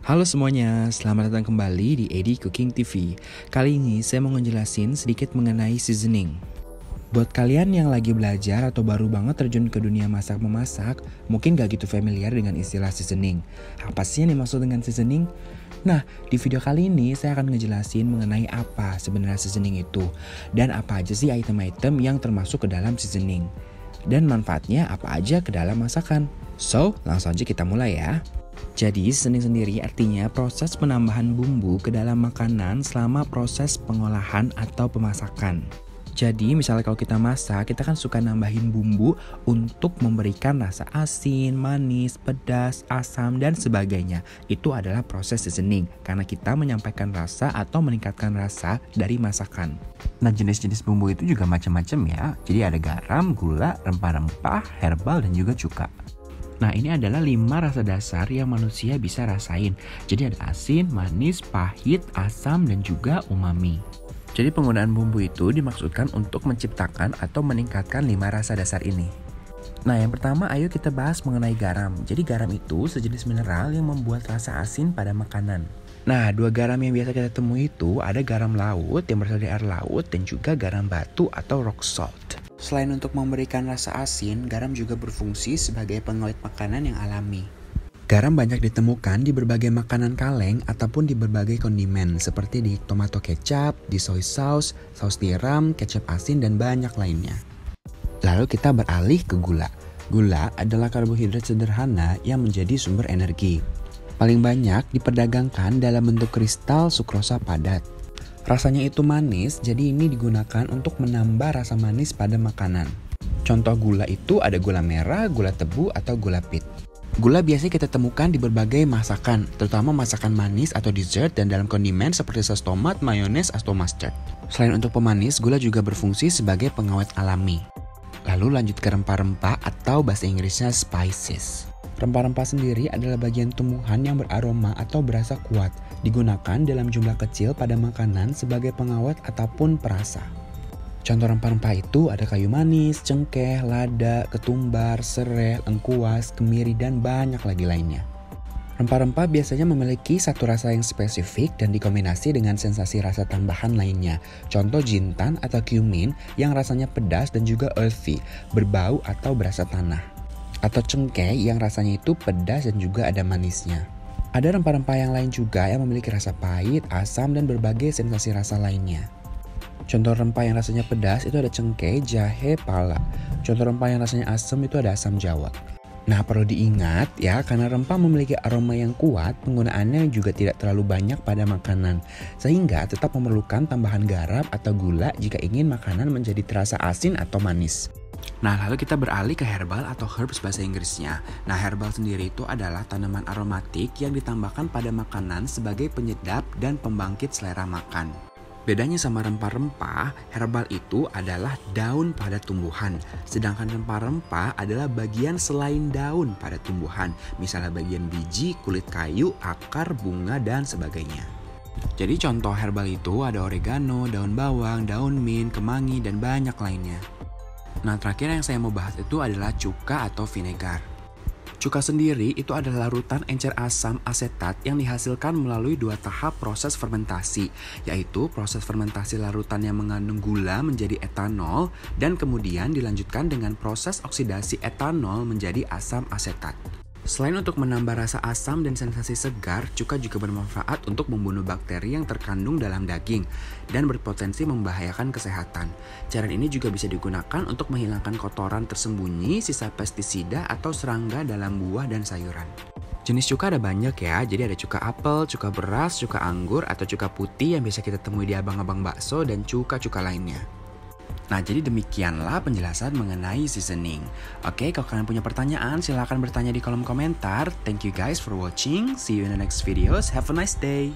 Halo semuanya, selamat datang kembali di Edi Cooking TV. Kali ini saya mau ngejelasin sedikit mengenai seasoning. Buat kalian yang lagi belajar atau baru banget terjun ke dunia masak-memasak, mungkin gak gitu familiar dengan istilah seasoning. Apa sih yang dimaksud dengan seasoning? Nah, di video kali ini saya akan ngejelasin mengenai apa sebenarnya seasoning itu, dan apa aja sih item-item yang termasuk ke dalam seasoning, dan manfaatnya apa aja ke dalam masakan. So, langsung aja kita mulai ya. Jadi seasoning sendiri artinya proses penambahan bumbu ke dalam makanan selama proses pengolahan atau pemasakan. Jadi misalnya kalau kita masak, kita kan suka nambahin bumbu untuk memberikan rasa asin, manis, pedas, asam, dan sebagainya. Itu adalah proses seasoning karena kita menyampaikan rasa atau meningkatkan rasa dari masakan. Nah, jenis-jenis bumbu itu juga macam-macam ya. Jadi ada garam, gula, rempah-rempah, herbal, dan juga cuka. Nah, ini adalah 5 rasa dasar yang manusia bisa rasain. Jadi ada asin, manis, pahit, asam, dan juga umami. Jadi penggunaan bumbu itu dimaksudkan untuk menciptakan atau meningkatkan 5 rasa dasar ini. Nah, yang pertama ayo kita bahas mengenai garam. Jadi garam itu sejenis mineral yang membuat rasa asin pada makanan. Nah, 2 garam yang biasa kita temui itu ada garam laut yang berasal dari air laut dan juga garam batu atau rock salt. Selain untuk memberikan rasa asin, garam juga berfungsi sebagai pengawet makanan yang alami. Garam banyak ditemukan di berbagai makanan kaleng ataupun di berbagai kondimen seperti di tomato kecap, di soy sauce, saus tiram, kecap asin, dan banyak lainnya. Lalu kita beralih ke gula. Gula adalah karbohidrat sederhana yang menjadi sumber energi. Paling banyak diperdagangkan dalam bentuk kristal sukrosa padat. Rasanya itu manis, jadi ini digunakan untuk menambah rasa manis pada makanan. Contoh gula itu ada gula merah, gula tebu, atau gula pit. Gula biasanya kita temukan di berbagai masakan, terutama masakan manis atau dessert dan dalam kondimen seperti saus tomat, mayones, atau mustard. Selain untuk pemanis, gula juga berfungsi sebagai pengawet alami. Lalu lanjut ke rempah-rempah atau bahasa Inggrisnya spices. Rempah-rempah sendiri adalah bagian tumbuhan yang beraroma atau berasa kuat, digunakan dalam jumlah kecil pada makanan sebagai pengawet ataupun perasa. Contoh rempah-rempah itu ada kayu manis, cengkeh, lada, ketumbar, serai, lengkuas, kemiri, dan banyak lagi lainnya. Rempah-rempah biasanya memiliki satu rasa yang spesifik dan dikombinasi dengan sensasi rasa tambahan lainnya. Contoh jintan atau cumin yang rasanya pedas dan juga earthy, berbau atau berasa tanah. Atau cengkeh yang rasanya itu pedas dan juga ada manisnya. Ada rempah-rempah yang lain juga yang memiliki rasa pahit, asam, dan berbagai sensasi rasa lainnya. Contoh rempah yang rasanya pedas itu ada cengkeh, jahe, pala. Contoh rempah yang rasanya asam itu ada asam jawa. Nah, perlu diingat ya, karena rempah memiliki aroma yang kuat, penggunaannya juga tidak terlalu banyak pada makanan. Sehingga tetap memerlukan tambahan garam atau gula jika ingin makanan menjadi terasa asin atau manis. Nah, lalu kita beralih ke herbal atau herbs bahasa Inggrisnya. Nah, herbal sendiri itu adalah tanaman aromatik yang ditambahkan pada makanan sebagai penyedap dan pembangkit selera makan. Bedanya sama rempah-rempah, herbal itu adalah daun pada tumbuhan. Sedangkan rempah-rempah adalah bagian selain daun pada tumbuhan. Misalnya bagian biji, kulit kayu, akar, bunga, dan sebagainya. Jadi contoh herbal itu ada oregano, daun bawang, daun mint, kemangi, dan banyak lainnya. Nah, terakhir yang saya mau bahas itu adalah cuka atau vinegar. Cuka sendiri itu adalah larutan encer asam asetat yang dihasilkan melalui 2 tahap proses fermentasi, yaitu proses fermentasi larutan yang mengandung gula menjadi etanol dan kemudian dilanjutkan dengan proses oksidasi etanol menjadi asam asetat. Selain untuk menambah rasa asam dan sensasi segar, cuka juga bermanfaat untuk membunuh bakteri yang terkandung dalam daging dan berpotensi membahayakan kesehatan. Cairan ini juga bisa digunakan untuk menghilangkan kotoran tersembunyi, sisa pestisida, atau serangga dalam buah dan sayuran. Jenis cuka ada banyak ya, jadi ada cuka apel, cuka beras, cuka anggur, atau cuka putih yang biasa kita temui di abang-abang bakso, dan cuka-cuka lainnya. Nah, jadi demikianlah penjelasan mengenai seasoning. Oke, kalau kalian punya pertanyaan, silahkan bertanya di kolom komentar. Thank you guys for watching. See you in the next videos. Have a nice day.